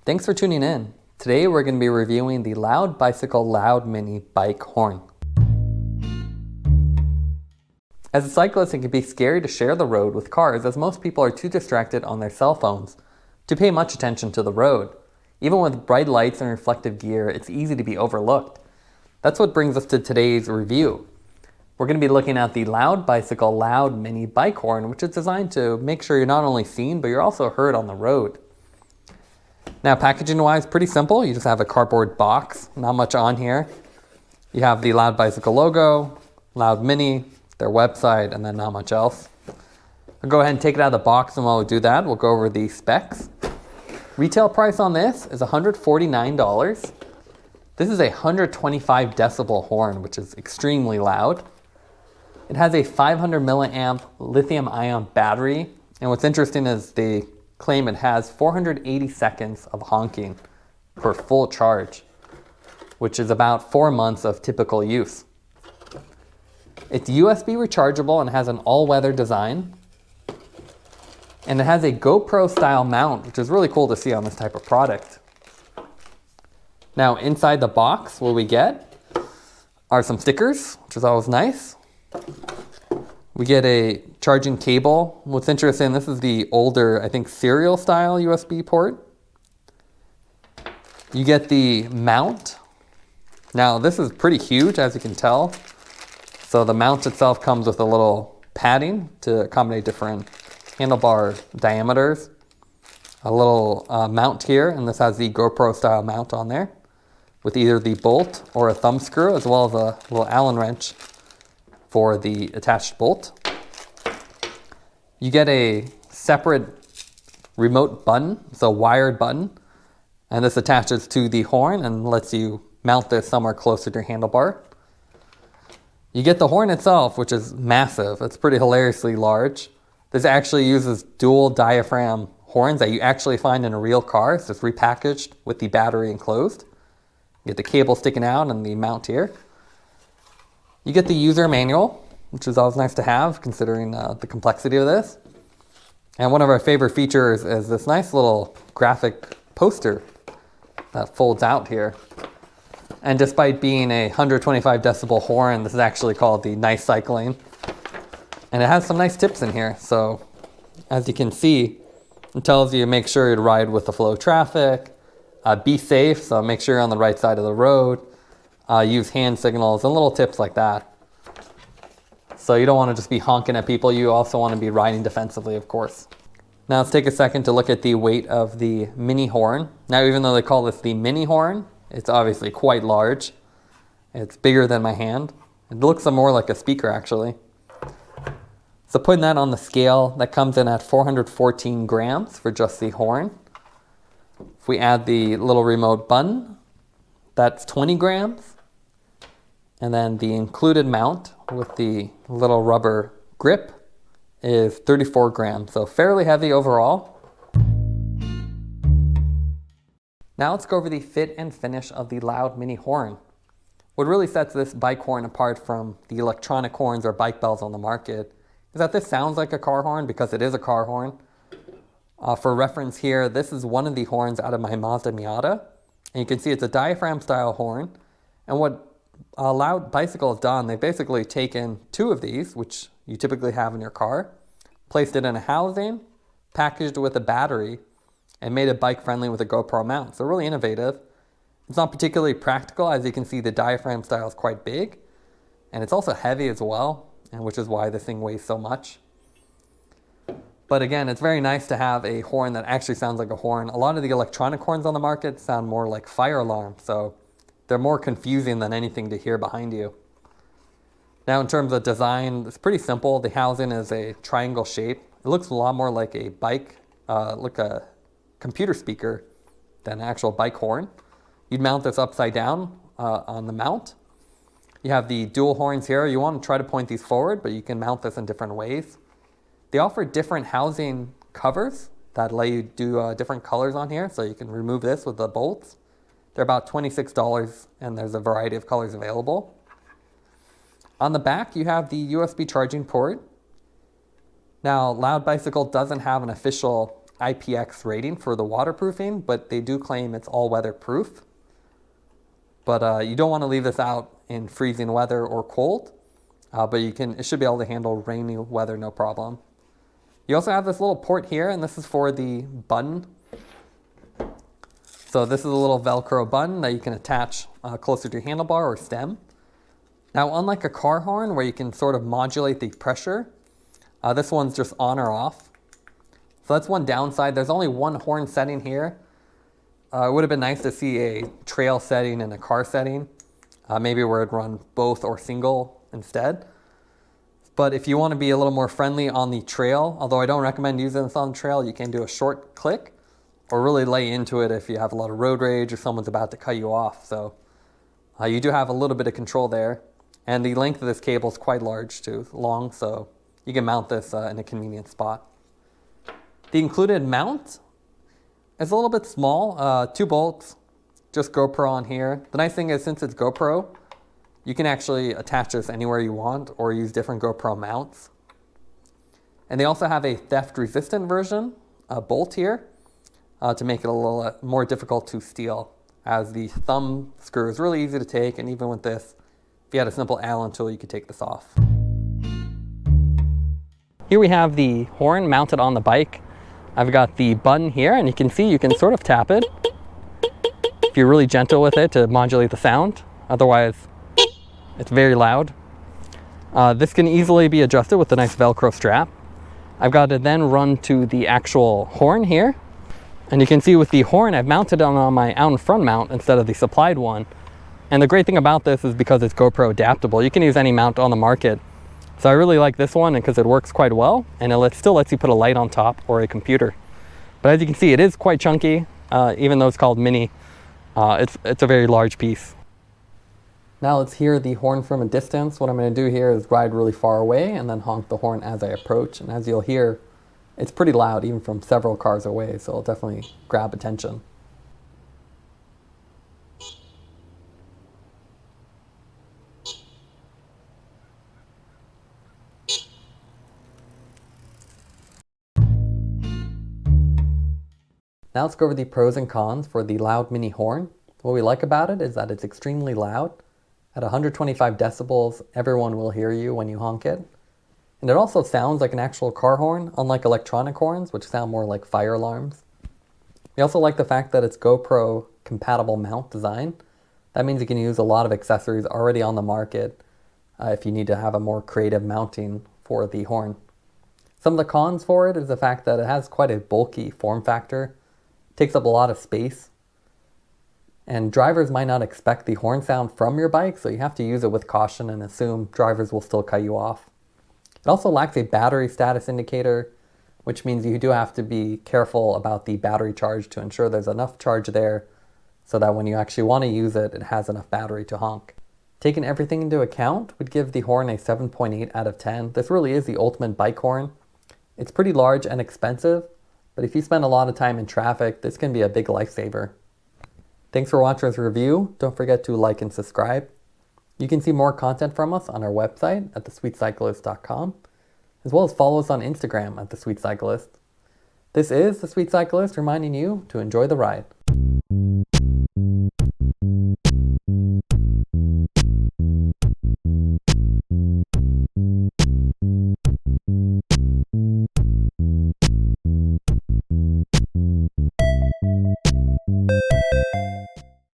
Thanks for tuning in. Today we're going to be reviewing the Loud Bicycle Loud Mini bike horn. As a cyclist, it can be scary to share the road with cars as most people are too distracted on their cell phones to pay much attention to the road. Even with bright lights and reflective gear, it's easy to be overlooked. That's what brings us to today's review. We're going to be looking at the Loud Bicycle Loud Mini bike horn, which is designed to make sure you're not only seen, but you're also heard on the road. Now, packaging wise, pretty simple. You just have a cardboard box, not much on here. You have the Loud Bicycle logo, Loud Mini, their website, and then not much else. I'll go ahead and take it out of the box, and while we do that, we'll go over the specs. Retail price on this is $149. This is a 125 decibel horn, which is extremely loud. It has a 500 milliamp lithium ion battery, and what's interesting is they claim it has 480 seconds of honking per full charge, which is about 4 months of typical use. It's USB rechargeable and has an all-weather design. And it has a GoPro style mount, which is really cool to see on this type of product. Now, inside the box, what we get are some stickers, which is always nice. We get a charging cable. What's interesting, this is the older, I think, serial style USB port. You get the mount. Now, this is pretty huge, as you can tell. So the mount itself comes with a little padding to accommodate different handlebar diameters. A little mount here, and this has the GoPro style mount on there with either the bolt or a thumb screw, as well as a little Allen wrench for the attached bolt. You get a separate remote button, so wired button, and this attaches to the horn and lets you mount this somewhere closer to your handlebar. You get the horn itself, which is massive. It's pretty hilariously large. This actually uses dual diaphragm horns that you actually find in a real car. It's just repackaged with the battery enclosed. You get the cable sticking out and the mount here. You get the user manual, which is always nice to have considering the complexity of this. And one of our favorite features is this nice little graphic poster that folds out here. And despite being a 125 decibel horn, this is actually called the Nice Cycling. And it has some nice tips in here. So as you can see, it tells you make sure you ride with the flow of traffic, be safe, so make sure you're on the right side of the road, use hand signals and little tips like that. So you don't want to just be honking at people, you also want to be riding defensively, of course. Now let's take a second to look at the weight of the mini horn. Now, even though they call this the mini horn, it's obviously quite large. It's bigger than my hand. It looks more like a speaker, actually. So putting that on the scale, that comes in at 414 grams for just the horn. If we add the little remote button, that's 20 grams. And then the included mount with the little rubber grip is 34 grams, so fairly heavy overall. Now let's go over the fit and finish of the Loud Mini horn. What really sets this bike horn apart from the electronic horns or bike bells on the market is that this sounds like a car horn because it is a car horn. For reference here, this is one of the horns out of my Mazda Miata. And you can see it's a diaphragm style horn. And what Loud Bicycle has done, they've basically taken two of these, which you typically have in your car, placed it in a housing, packaged it with a battery, and made it bike friendly with a GoPro mount. So really innovative. It's not particularly practical. As you can see, the diaphragm style is quite big, and it's also heavy as well, and which is why this thing weighs so much. But again, it's very nice to have a horn that actually sounds like a horn. A lot of the electronic horns on the market sound more like fire alarms, so they're more confusing than anything to hear behind you. Now, in terms of design, it's pretty simple. The housing is a triangle shape. It looks a lot more like a bike, like a computer speaker than an actual bike horn. You'd mount this upside down on the mount. You have the dual horns here. You want to try to point these forward, but you can mount this in different ways. They offer different housing covers that let you do different colors on here, so you can remove this with the bolts. They're about $26, and there's a variety of colors available. On the back, you have the USB charging port. Now, Loud Bicycle doesn't have an official IPX rating for the waterproofing, but they do claim it's all weather proof. But you don't want to leave this out in freezing weather or cold, but it should be able to handle rainy weather no problem. You also have this little port here, and this is for the button. So this is a little Velcro button that you can attach closer to your handlebar or stem. Now, unlike a car horn where you can sort of modulate the pressure, this one's just on or off. So that's one downside. There's only one horn setting here. It would have been nice to see a trail setting and a car setting, maybe where it'd run both or single instead. But if you want to be a little more friendly on the trail, although I don't recommend using this on the trail, you can do a short click or really lay into it if you have a lot of road rage or someone's about to cut you off. So you do have a little bit of control there. And the length of this cable is quite long, so you can mount this in a convenient spot. The included mount is a little bit small, 2 bolts, just GoPro on here. The nice thing is, since it's GoPro, you can actually attach this anywhere you want or use different GoPro mounts. And they also have a theft-resistant version, a bolt here, to make it a little more difficult to steal, as the thumb screw is really easy to take, and even with this, if you had a simple Allen tool, you could take this off. Here we have the horn mounted on the bike. I've got the button here, and you can see you can sort of tap it if you're really gentle with it to modulate the sound. Otherwise, it's very loud. This can easily be adjusted with a nice Velcro strap. I've got to then run to the actual horn here. And you can see with the horn, I've mounted it on my out in front mount instead of the supplied one. And the great thing about this is because it's GoPro adaptable, you can use any mount on the market. So I really like this one because it works quite well, and it still lets you put a light on top or a computer. But as you can see, it is quite chunky, even though it's called mini. It's a very large piece. Now let's hear the horn from a distance. What I'm going to do here is ride really far away and then honk the horn as I approach. And as you'll hear, it's pretty loud even from several cars away, so it'll definitely grab attention. Now let's go over the pros and cons for the loud mini horn. What we like about it is that it's extremely loud. At 125 decibels, everyone will hear you when you honk it. And it also sounds like an actual car horn, unlike electronic horns, which sound more like fire alarms. We also like the fact that it's GoPro compatible mount design. That means you can use a lot of accessories already on the market if you need to have a more creative mounting for the horn. Some of the cons for it is the fact that it has quite a bulky form factor. Takes up a lot of space, and drivers might not expect the horn sound from your bike, so you have to use it with caution and assume drivers will still cut you off. It also lacks a battery status indicator, which means you do have to be careful about the battery charge to ensure there's enough charge there so that when you actually want to use it, it has enough battery to honk. Taking everything into account, we'd give the horn a 7.8 out of 10. This really is the ultimate bike horn. It's pretty large and expensive, but if you spend a lot of time in traffic, this can be a big lifesaver. Thanks for watching this review. Don't forget to like and subscribe. You can see more content from us on our website at thesweetcyclist.com, as well as follow us on Instagram at thesweetcyclist. This is The Sweet Cyclist reminding you to enjoy the ride.